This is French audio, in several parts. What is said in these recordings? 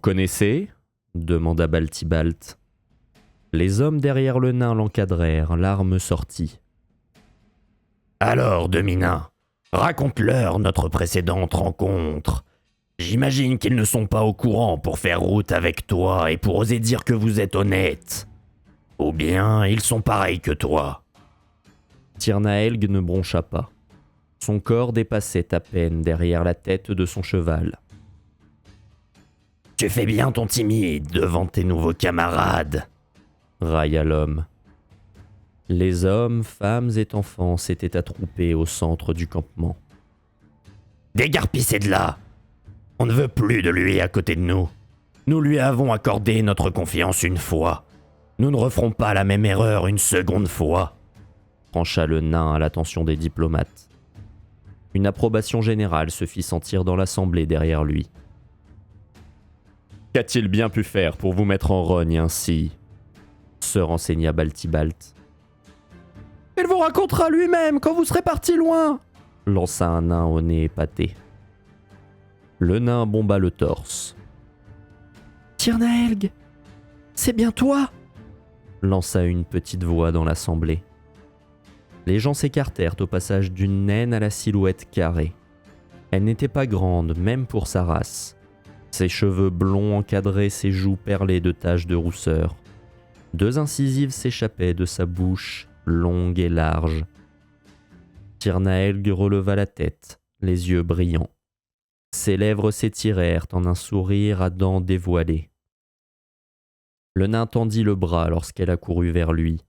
connaissez ?» demanda Baltibalt. Les hommes derrière le nain l'encadrèrent, l'arme sortie. « Alors, demi-nain, raconte-leur notre précédente rencontre. J'imagine qu'ils ne sont pas au courant pour faire route avec toi et pour oser dire que vous êtes honnête. Ou bien ils sont pareils que toi. » Tirnaelg ne broncha pas. Son corps dépassait à peine derrière la tête de son cheval. « Tu fais bien ton timide devant tes nouveaux camarades, » railla l'homme. Les hommes, femmes et enfants s'étaient attroupés au centre du campement. « Dégarpissez de là! On ne veut plus de lui à côté de nous. Nous lui avons accordé notre confiance une fois. Nous ne referons pas la même erreur une seconde fois. » trancha le nain à l'attention des diplomates. Une approbation générale se fit sentir dans l'assemblée derrière lui. « Qu'a-t-il bien pu faire pour vous mettre en rogne ainsi ?» se renseigna Baltibalt. « Il vous racontera lui-même quand vous serez parti loin !» lança un nain au nez épaté. Le nain bomba le torse. « Tirnaelg, c'est bien toi !» lança une petite voix dans l'assemblée. Les gens s'écartèrent au passage d'une naine à la silhouette carrée. Elle n'était pas grande, même pour sa race. Ses cheveux blonds encadraient ses joues perlées de taches de rousseur. 2 incisives s'échappaient de sa bouche, longue et large. Tirnaelg releva la tête, les yeux brillants. Ses lèvres s'étirèrent en un sourire à dents dévoilées. Le nain tendit le bras lorsqu'elle accourut vers lui.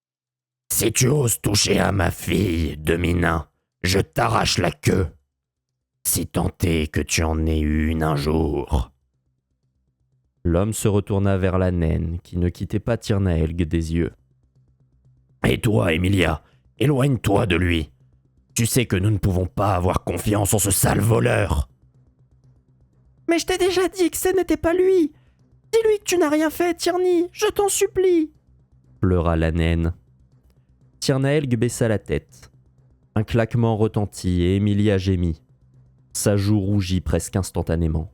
« Si tu oses toucher à ma fille, demi-nain, je t'arrache la queue. Si tant est que tu en aies une un jour. » L'homme se retourna vers la naine, qui ne quittait pas Tirnaelg des yeux. « Et toi, Emilia, éloigne-toi de lui. Tu sais que nous ne pouvons pas avoir confiance en ce sale voleur. » « Mais je t'ai déjà dit que ce n'était pas lui. Dis-lui que tu n'as rien fait, Tirni, je t'en supplie !» pleura la naine. Tirnaelg baissa la tête. Un claquement retentit et Emilia gémit. Sa joue rougit presque instantanément.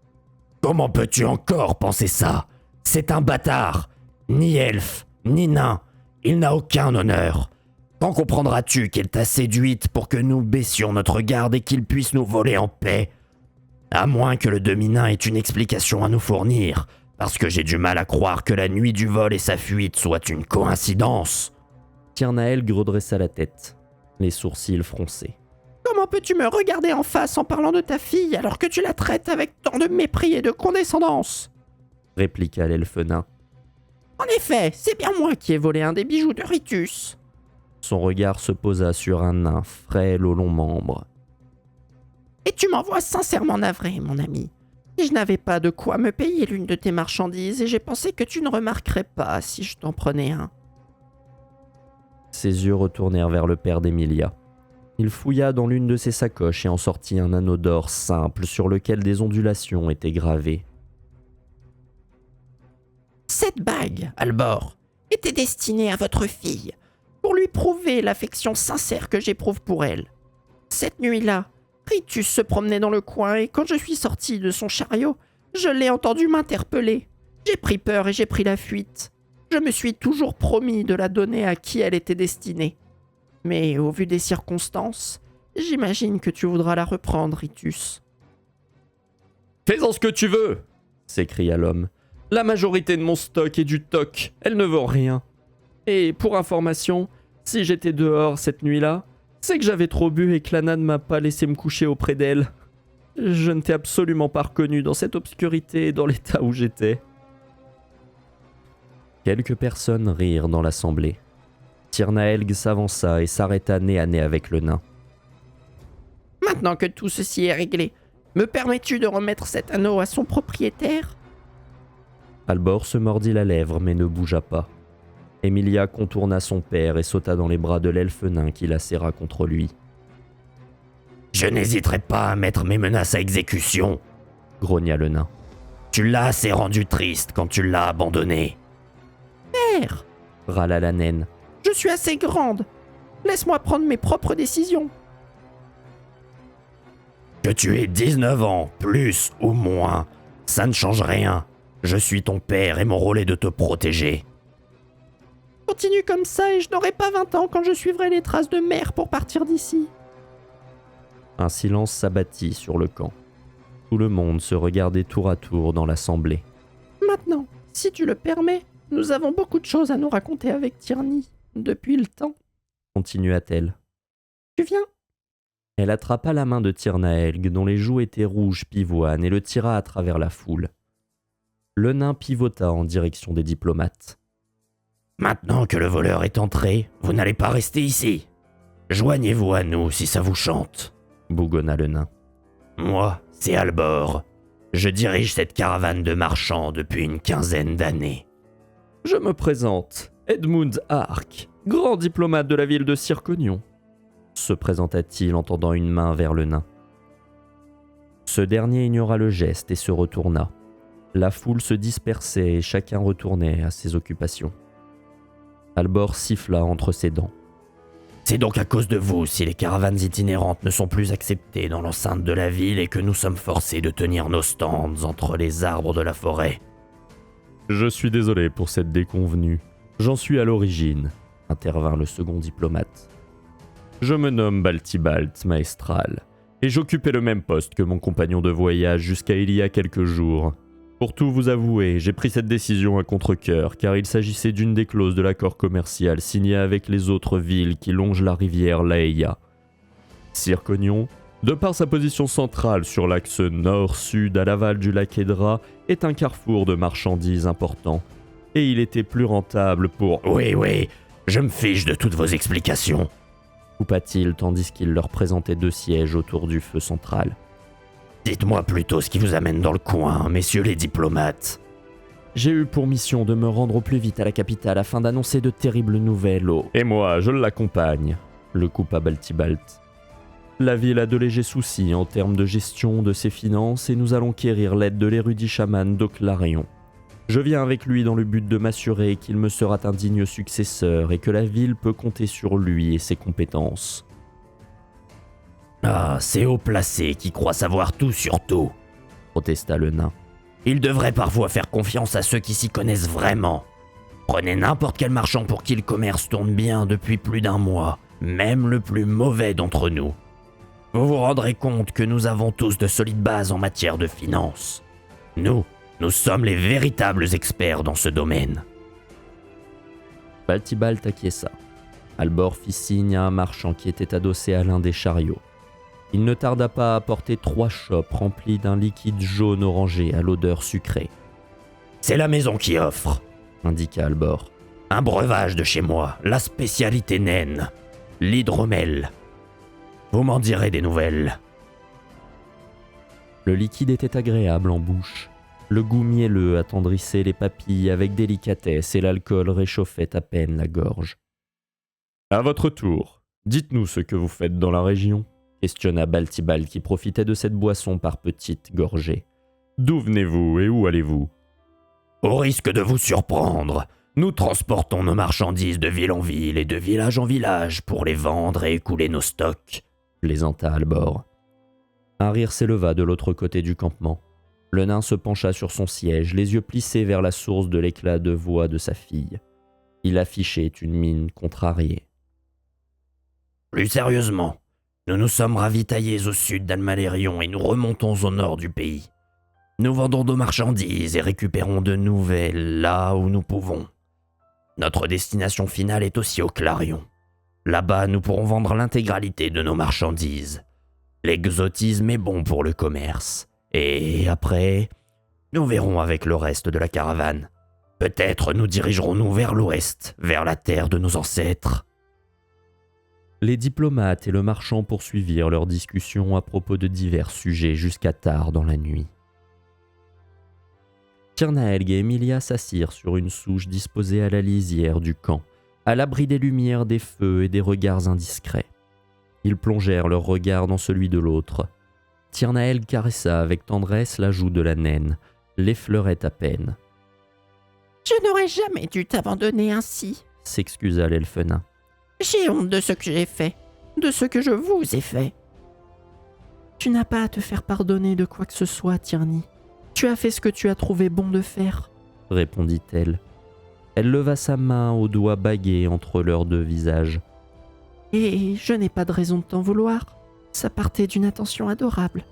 « Comment peux-tu encore penser ça? C'est un bâtard. Ni elfe, ni nain. Il n'a aucun honneur. Quand comprendras-tu qu'il t'a séduite pour que nous baissions notre garde et qu'il puisse nous voler en paix? À moins que le demi-nain ait une explication à nous fournir, parce que j'ai du mal à croire que la nuit du vol et sa fuite soient une coïncidence. » Tirnaelg redressa la tête, les sourcils froncés. « Comment peux-tu me regarder en face en parlant de ta fille alors que tu la traites avec tant de mépris et de condescendance ?» répliqua l'elfe nain. « En effet, c'est bien moi qui ai volé un des bijoux de Ritus. » Son regard se posa sur un nain frêle aux longs membres. « Et tu m'envoies sincèrement navré, mon ami. Je n'avais pas de quoi me payer l'une de tes marchandises et j'ai pensé que tu ne remarquerais pas si je t'en prenais un. » Ses yeux retournèrent vers le père d'Emilia. Il fouilla dans l'une de ses sacoches et en sortit un anneau d'or simple sur lequel des ondulations étaient gravées. « Cette bague, Albor, était destinée à votre fille, pour lui prouver l'affection sincère que j'éprouve pour elle. Cette nuit-là, Ritus se promenait dans le coin et quand je suis sorti de son chariot, je l'ai entendu m'interpeller. J'ai pris peur et j'ai pris la fuite. Je me suis toujours promis de la donner à qui elle était destinée. Mais au vu des circonstances, j'imagine que tu voudras la reprendre, Ritus. »« Fais-en ce que tu veux !» s'écria l'homme. « La majorité de mon stock est du toc, elle ne vaut rien. Et pour information, si j'étais dehors cette nuit-là, c'est que j'avais trop bu et que Lana ne m'a pas laissé me coucher auprès d'elle. Je ne t'ai absolument pas reconnu dans cette obscurité et dans l'état où j'étais. » Quelques personnes rirent dans l'assemblée. Tirnaelg s'avança et s'arrêta nez à nez avec le nain. « Maintenant que tout ceci est réglé, me permets-tu de remettre cet anneau à son propriétaire ?» Albor se mordit la lèvre mais ne bougea pas. Emilia contourna son père et sauta dans les bras de l'elfe nain qui la serra contre lui. « Je n'hésiterai pas à mettre mes menaces à exécution, » grogna le nain. « Tu l'as assez rendu triste quand tu l'as abandonné. »« Père !» râla la naine. « Je suis assez grande. Laisse-moi prendre mes propres décisions. » Que tu aies 19 ans, plus ou moins, Ça ne change rien. Je suis ton père et mon rôle est de te protéger. Continue comme ça et je n'aurai pas 20 ans quand je suivrai les traces de mère pour partir d'ici. Un silence s'abattit sur le camp. Tout le monde se regardait tour à tour dans l'assemblée. Maintenant, si tu le permets, nous avons beaucoup de choses à nous raconter avec Tierney, depuis le temps. Continua-t-elle. Tu viens ? Elle attrapa la main de Tirnaelg, dont les joues étaient rouges pivoines, et le tira à travers la foule. Le nain pivota en direction des diplomates. Maintenant que le voleur est entré, vous n'allez pas rester ici. Joignez-vous à nous si ça vous chante. Bougonna le nain. Moi, c'est Albor. Je dirige cette caravane de marchands depuis une quinzaine d'années. Je me présente, Edmund Ark, grand diplomate de la ville de Circonion, se présenta-t-il en tendant une main vers le nain. Ce dernier ignora le geste et se retourna. La foule se dispersait et chacun retournait à ses occupations. Albor siffla entre ses dents. C'est donc à cause de vous si les caravanes itinérantes ne sont plus acceptées dans l'enceinte de la ville et que nous sommes forcés de tenir nos stands entre les arbres de la forêt. Je suis désolé pour cette déconvenue. J'en suis à l'origine, intervint le second diplomate. Je me nomme Baltibalt Maestral, et j'occupais le même poste que mon compagnon de voyage jusqu'à il y a quelques jours. Pour tout vous avouer, j'ai pris cette décision à contre-cœur, car il s'agissait d'une des clauses de l'accord commercial signé avec les autres villes qui longent la rivière Laeya. Circonion, de par sa position centrale sur l'axe nord-sud à l'aval du lac Edra, est un carrefour de marchandises important, et il était plus rentable pour... Oui, je me fiche de toutes vos explications, coupa-t-il tandis qu'il leur présentait 2 sièges autour du feu central. Dites-moi plutôt ce qui vous amène dans le coin, messieurs les diplomates. J'ai eu pour mission de me rendre au plus vite à la capitale afin d'annoncer de terribles nouvelles au... Et moi, je l'accompagne, le coupa Baltibalt. La ville a de légers soucis en termes de gestion de ses finances et nous allons quérir l'aide de l'érudit chaman d'Oclarion. Je viens avec lui dans le but de m'assurer qu'il me sera un digne successeur et que la ville peut compter sur lui et ses compétences. Ah, c'est haut placé qui croit savoir tout sur tout, protesta le nain. Il devrait parfois faire confiance à ceux qui s'y connaissent vraiment. Prenez n'importe quel marchand pour qui le commerce tourne bien depuis plus d'1 mois, même le plus mauvais d'entre nous. Vous vous rendrez compte que nous avons tous de solides bases en matière de finances. Nous sommes les véritables experts dans ce domaine. Baltibalt acquiesça. Albor fit signe à un marchand qui était adossé à l'un des chariots. Il ne tarda pas à apporter 3 chopes remplies d'un liquide jaune orangé à l'odeur sucrée. « C'est la maison qui offre », indiqua Albor. « Un breuvage de chez moi, la spécialité naine, l'hydromel. Vous m'en direz des nouvelles. » Le liquide était agréable en bouche. Le goût mielleux attendrissait les papilles avec délicatesse et l'alcool réchauffait à peine la gorge. « À votre tour, dites-nous ce que vous faites dans la région », questionna Baltibalt qui profitait de cette boisson par petites gorgées. « D'où venez-vous et où allez-vous ?» Au risque de vous surprendre, nous transportons nos marchandises de ville en ville et de village en village pour les vendre et écouler nos stocks, plaisanta Albor. Un rire s'éleva de l'autre côté du campement. Le nain se pencha sur son siège, les yeux plissés vers la source de l'éclat de voix de sa fille. Il affichait une mine contrariée. Plus sérieusement, nous nous sommes ravitaillés au sud d'Almalérion et nous remontons au nord du pays. Nous vendons nos marchandises et récupérons de nouvelles là où nous pouvons. Notre destination finale est aussi au Clarion. Là-bas, nous pourrons vendre l'intégralité de nos marchandises. L'exotisme est bon pour le commerce. Et après, nous verrons avec le reste de la caravane. Peut-être nous dirigerons-nous vers l'ouest, vers la terre de nos ancêtres. Les diplomates et le marchand poursuivirent leur discussion à propos de divers sujets jusqu'à tard dans la nuit. Tirnaelg et Emilia s'assirent sur une souche disposée à la lisière du camp, à l'abri des lumières des feux et des regards indiscrets. Ils plongèrent leur regard dans celui de l'autre. Tirnaelg caressa avec tendresse la joue de la naine, l'effleurait à peine. « Je n'aurais jamais dû t'abandonner ainsi, » s'excusa l'elfe nain. « J'ai honte de ce que j'ai fait, de ce que je vous ai fait. » « Tu n'as pas à te faire pardonner de quoi que ce soit, Tierney. Tu as fait ce que tu as trouvé bon de faire. Répondit-elle. Elle leva sa main aux doigts bagués entre leurs deux visages. Et je n'ai pas de raison de t'en vouloir. Ça partait d'une attention adorable.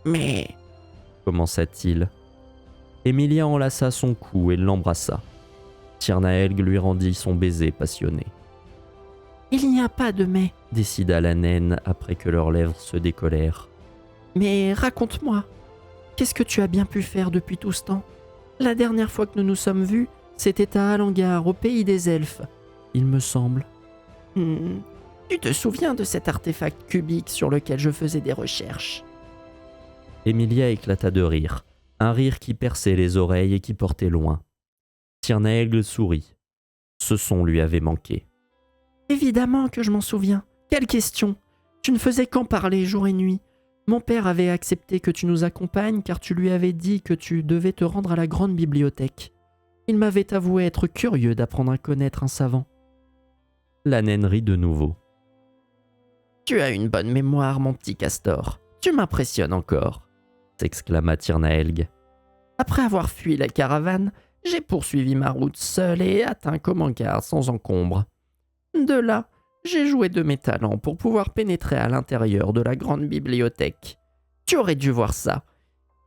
Mais Commença-t-il. Emilia enlaça son cou et l'embrassa. Tirnaelg lui rendit son baiser passionné. il n'y a pas de mais. Décida la naine après que leurs lèvres se décollèrent. Mais raconte-moi, qu'est-ce que tu as bien pu faire depuis tout ce temps? La dernière fois que nous nous sommes vus, c'était à Alangar, au pays des elfes, il me semble. Tu te souviens de cet artefact cubique sur lequel je faisais des recherches? Emilia éclata de rire, un rire qui perçait les oreilles et qui portait loin. Tirnaelg sourit. Ce son lui avait manqué. Évidemment que je m'en souviens. Quelle question! Tu ne faisais qu'en parler jour et nuit. Mon père avait accepté que tu nous accompagnes car tu lui avais dit que tu devais te rendre à la grande bibliothèque. Il m'avait avoué être curieux d'apprendre à connaître un savant. La naine rit de nouveau. Tu as une bonne mémoire, mon petit castor. Tu m'impressionnes encore, s'exclama Tirnaelg. Après avoir fui la caravane, j'ai poursuivi ma route seule et atteint Komangar sans encombre. De là, j'ai joué de mes talents pour pouvoir pénétrer à l'intérieur de la grande bibliothèque. Tu aurais dû voir ça.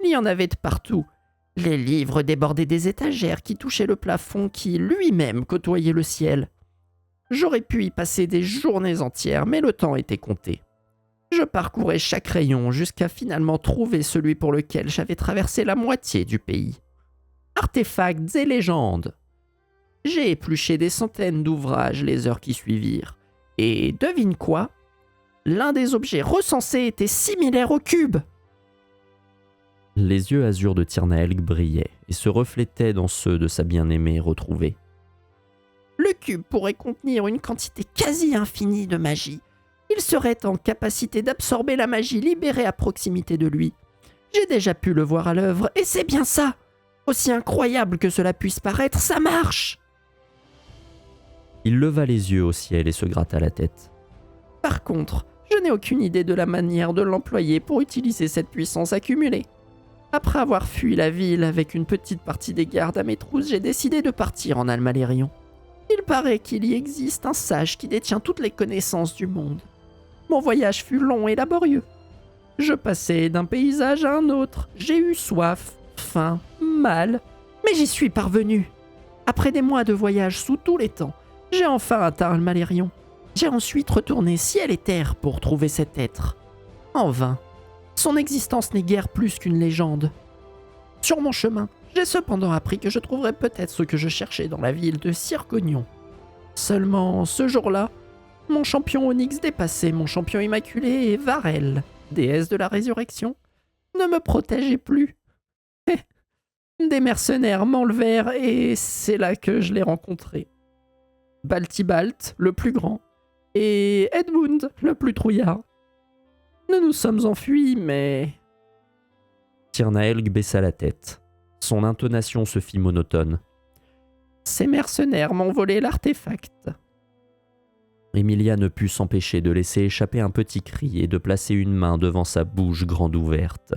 Il y en avait de partout. Les livres débordaient des étagères qui touchaient le plafond qui, lui-même, côtoyait le ciel. J'aurais pu y passer des journées entières, mais le temps était compté. Je parcourais chaque rayon jusqu'à finalement trouver celui pour lequel j'avais traversé la moitié du pays. Artefacts et légendes. J'ai épluché des centaines d'ouvrages les heures qui suivirent. Et devine quoi? L'un des objets recensés était similaire au cube. Les yeux azur de Tirnaelg brillaient et se reflétaient dans ceux de sa bien-aimée retrouvée. Le cube pourrait contenir une quantité quasi infinie de magie. Il serait en capacité d'absorber la magie libérée à proximité de lui. J'ai déjà pu le voir à l'œuvre et c'est bien ça. Aussi incroyable que cela puisse paraître, ça marche. Il leva les yeux au ciel et se gratta la tête. Par contre, je n'ai aucune idée de la manière de l'employer pour utiliser cette puissance accumulée. Après avoir fui la ville avec une petite partie des gardes à mes trousses, j'ai décidé de partir en Almalérion. Il paraît qu'il y existe un sage qui détient toutes les connaissances du monde. Mon voyage fut long et laborieux. Je passais d'un paysage à un autre. J'ai eu soif, faim, mal, mais j'y suis parvenu. Après des mois de voyage sous tous les temps, j'ai enfin atteint Almalérion. J'ai ensuite retourné ciel et terre pour trouver cet être. En vain. Son existence n'est guère plus qu'une légende. Sur mon chemin, j'ai cependant appris que je trouverais peut-être ce que je cherchais dans la ville de Circonion. Seulement, ce jour-là, mon champion Onyx dépassé, mon champion immaculé et Varel, déesse de la résurrection, ne me protégeait plus. Des mercenaires m'enlevèrent et c'est là que je l'ai rencontré. Baltibalt, le plus grand, et Edmund, le plus trouillard. Nous nous sommes enfuis, mais... Tirnaelg baissa la tête. Son intonation se fit monotone. Ces mercenaires m'ont volé l'artefact. Emilia ne put s'empêcher de laisser échapper un petit cri et de placer une main devant sa bouche grande ouverte.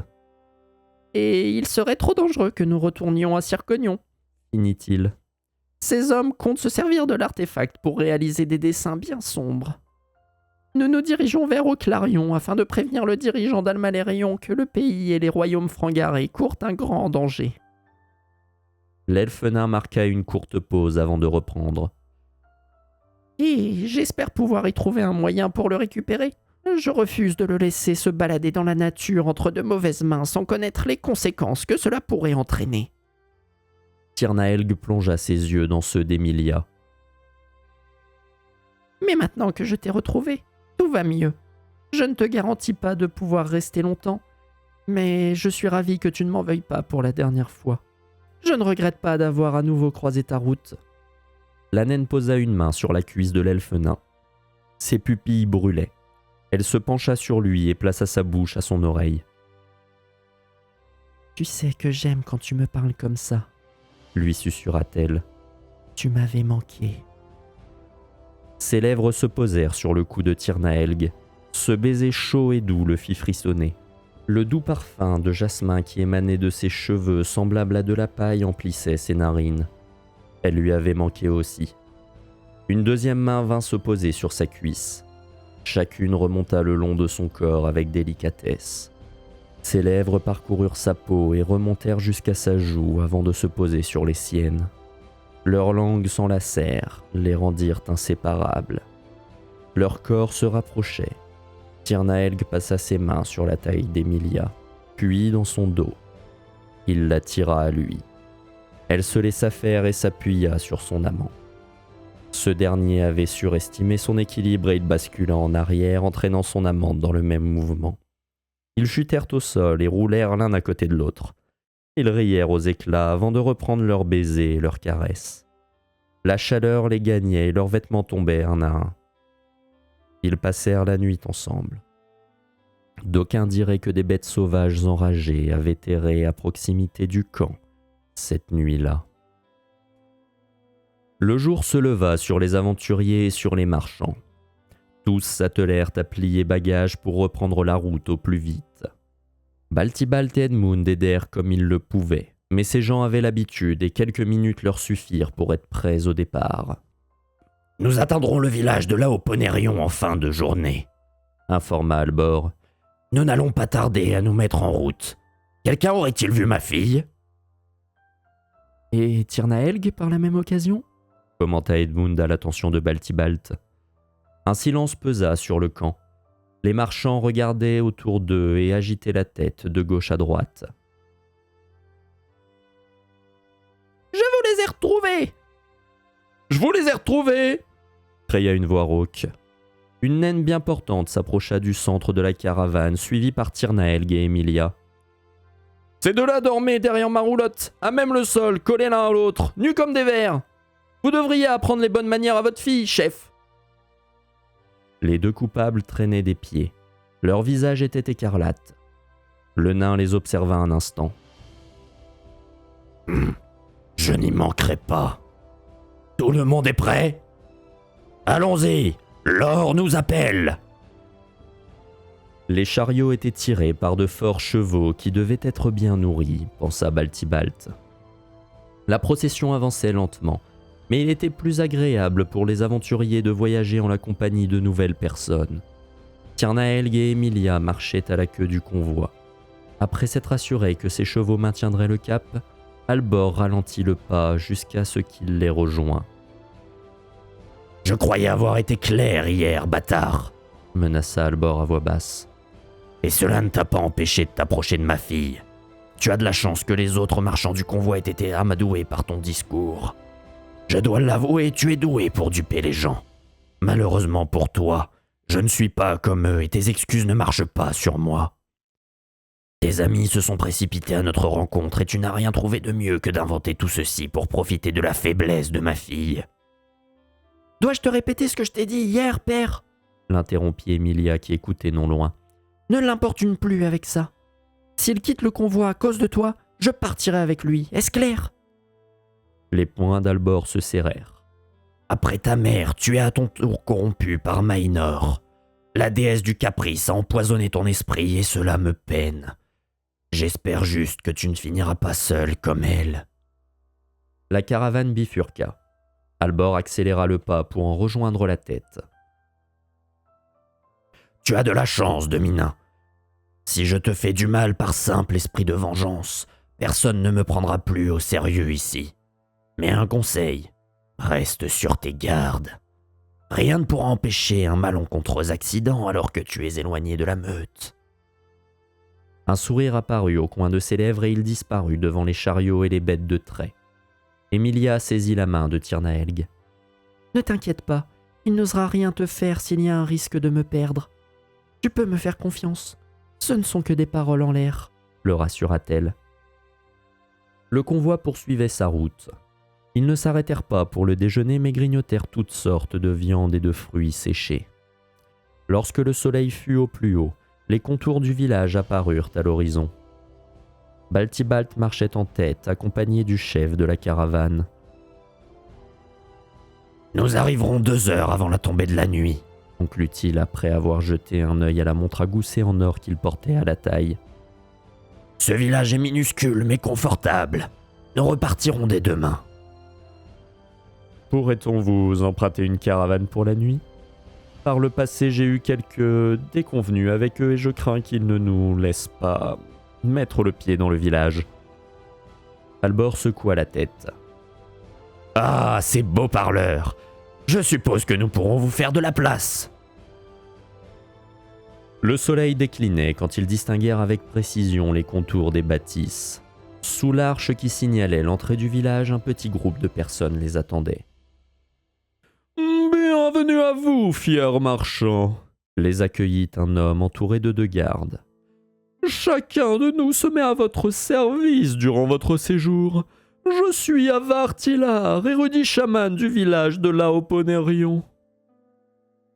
Et il serait trop dangereux que nous retournions à Circonion, finit-il. Ces hommes comptent se servir de l'artefact pour réaliser des desseins bien sombres. Nous nous dirigeons vers Oclarion afin de prévenir le dirigeant d'Almalérion que le pays et les royaumes frangarés courent un grand danger. L'elfe nain marqua une courte pause avant de reprendre. Et j'espère pouvoir y trouver un moyen pour le récupérer. Je refuse de le laisser se balader dans la nature entre de mauvaises mains sans connaître les conséquences que cela pourrait entraîner. Tirnaelg plongea ses yeux dans ceux d'Emilia. Mais maintenant que je t'ai retrouvé, tout va mieux. Je ne te garantis pas de pouvoir rester longtemps, mais je suis ravi que tu ne m'en veuilles pas pour la dernière fois. Je ne regrette pas d'avoir à nouveau croisé ta route. La naine posa une main sur la cuisse de l'elfe nain. Ses pupilles brûlaient. Elle se pencha sur lui et plaça sa bouche à son oreille. Tu sais que j'aime quand tu me parles comme ça, lui susurra-t-elle. Tu m'avais manqué. Ses lèvres se posèrent sur le cou de Tirnaelg. Ce baiser chaud et doux le fit frissonner. Le doux parfum de jasmin qui émanait de ses cheveux, semblable à de la paille, emplissait ses narines. Elle lui avait manqué aussi. Une deuxième main vint se poser sur sa cuisse. Chacune remonta le long de son corps avec délicatesse. Ses lèvres parcoururent sa peau et remontèrent jusqu'à sa joue avant de se poser sur les siennes. Leurs langues s'enlacèrent, les rendirent inséparables. Leurs corps se rapprochaient. Tirnaelg passa ses mains sur la taille d'Emilia, puis dans son dos. Il la tira à lui. Elle se laissa faire et s'appuya sur son amant. Ce dernier avait surestimé son équilibre et il bascula en arrière, entraînant son amante dans le même mouvement. Ils chutèrent au sol et roulèrent l'un à côté de l'autre. Ils rièrent aux éclats avant de reprendre leurs baisers et leurs caresses. La chaleur les gagnait et leurs vêtements tombaient un à un. Ils passèrent la nuit ensemble. D'aucuns diraient que des bêtes sauvages enragées avaient erré à proximité du camp cette nuit-là. Le jour se leva sur les aventuriers et sur les marchands. Tous s'attelèrent à plier bagages pour reprendre la route au plus vite. Baltibalt et Edmund aidèrent comme ils le pouvaient, mais ces gens avaient l'habitude et quelques minutes leur suffirent pour être prêts au départ. « Nous atteindrons le village de Laoponérion en fin de journée, » informa Albor. « Nous n'allons pas tarder à nous mettre en route. Quelqu'un aurait-il vu ma fille ?» « Et Tirnaelg par la même occasion ?» commenta Edmund à l'attention de Baltibalt. Un silence pesa sur le camp. Les marchands regardaient autour d'eux et agitaient la tête de gauche à droite. « Je vous les ai retrouvés !»« Je vous les ai retrouvés !» cria une voix rauque. Une naine bien portante s'approcha du centre de la caravane, suivie par Tirnaelg et Emilia. « Ces deux-là dormaient derrière ma roulotte, à même le sol, collés l'un à l'autre, nus comme des vers. Vous devriez apprendre les bonnes manières à votre fille, chef !» Les deux coupables traînaient des pieds. Leur visage était écarlate. Le nain les observa un instant. « Je n'y manquerai pas. Tout le monde est prêt ? Allons-y, l'or nous appelle !» Les chariots étaient tirés par de forts chevaux qui devaient être bien nourris, pensa Baltibalt. La procession avançait lentement, mais il était plus agréable pour les aventuriers de voyager en la compagnie de nouvelles personnes. Tirnaelg et Emilia marchaient à la queue du convoi. Après s'être assuré que ses chevaux maintiendraient le cap, Albor ralentit le pas jusqu'à ce qu'il les rejoint. « Je croyais avoir été clair hier, bâtard !» menaça Albor à voix basse. « Et cela ne t'a pas empêché de t'approcher de ma fille. Tu as de la chance que les autres marchands du convoi aient été amadoués par ton discours. Je dois l'avouer, tu es doué pour duper les gens. Malheureusement pour toi, je ne suis pas comme eux et tes excuses ne marchent pas sur moi. Tes amis se sont précipités à notre rencontre et tu n'as rien trouvé de mieux que d'inventer tout ceci pour profiter de la faiblesse de ma fille. »« Dois-je te répéter ce que je t'ai dit hier, père ?» l'interrompit Emilia qui écoutait non loin. « Ne l'importune plus avec ça. S'il quitte le convoi à cause de toi, je partirai avec lui. Est-ce clair ?» Les poings d'Albor se serrèrent. « Après ta mère, tu es à ton tour corrompu par Maïnor. La déesse du caprice a empoisonné ton esprit et cela me peine. J'espère juste que tu ne finiras pas seul comme elle. » La caravane bifurqua. Albor accéléra le pas pour en rejoindre la tête. « Tu as de la chance, Demi-nain. Si je te fais du mal par simple esprit de vengeance, personne ne me prendra plus au sérieux ici. Mais un conseil, reste sur tes gardes. Rien ne pourra empêcher un malencontreux accident alors que tu es éloigné de la meute. » Un sourire apparut au coin de ses lèvres et il disparut devant les chariots et les bêtes de trait. Emilia saisit la main de Tirnaelg. « Ne t'inquiète pas, il n'osera rien te faire s'il y a un risque de me perdre. Tu peux me faire confiance. Ce ne sont que des paroles en l'air, » le rassura-t-elle. Le convoi poursuivait sa route. Ils ne s'arrêtèrent pas pour le déjeuner mais grignotèrent toutes sortes de viandes et de fruits séchés. Lorsque le soleil fut au plus haut, les contours du village apparurent à l'horizon. Baltibalt marchait en tête, accompagné du chef de la caravane. « Nous arriverons 2 heures avant la tombée de la nuit, » conclut-il après avoir jeté un œil à la montre à gousset en or qu'il portait à la taille. Ce village est minuscule mais confortable. Nous repartirons dès demain. Pourrait-on vous emprunter une caravane pour la nuit ? Par le passé, j'ai eu quelques déconvenues avec eux et je crains qu'ils ne nous laissent pas mettre le pied dans le village. Albor secoua la tête. Ah, ces beaux parleurs. Je suppose que nous pourrons vous faire de la place. Le soleil déclinait quand ils distinguèrent avec précision les contours des bâtisses. Sous l'arche qui signalait l'entrée du village, un petit groupe de personnes les attendait. « Bienvenue à vous, fiers marchands !» les accueillit un homme entouré de 2 gardes. « Chacun de nous se met à votre service durant votre séjour. Je suis Avar Tilar, érudit chaman du village de Laoponerion. »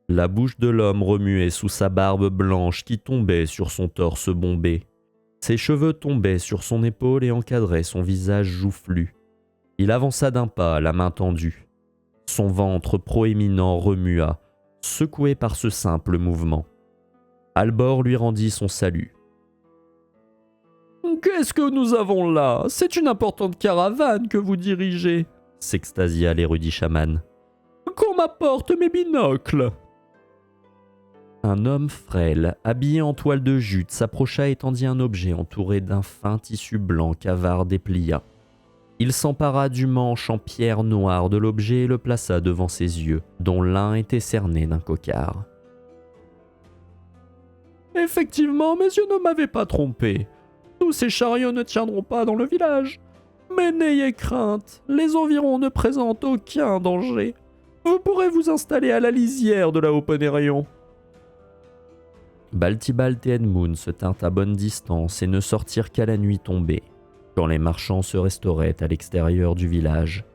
La bouche de l'homme remuait sous sa barbe blanche qui tombait sur son torse bombé. Ses cheveux tombaient sur son épaule et encadraient son visage joufflu. Il avança d'un pas, la main tendue. Son ventre proéminent remua, secoué par ce simple mouvement. Albor lui rendit son salut. « Qu'est-ce que nous avons là ? C'est une importante caravane que vous dirigez !» s'extasia l'érudit chaman. « Qu'on m'apporte mes binocles !» Un homme frêle, habillé en toile de jute, s'approcha et tendit un objet entouré d'un fin tissu blanc qu'Avar déplia. Il s'empara du manche en pierre noire de l'objet et le plaça devant ses yeux, dont l'un était cerné d'un coquard. « Effectivement, mes yeux ne m'avaient pas trompé. Tous ces chariots ne tiendront pas dans le village. Mais n'ayez crainte, les environs ne présentent aucun danger. Vous pourrez vous installer à la lisière de Laoponerion. » Baltibalt et Edmund se tinrent à bonne distance et ne sortirent qu'à la nuit tombée, quand les marchands se restauraient à l'extérieur du village.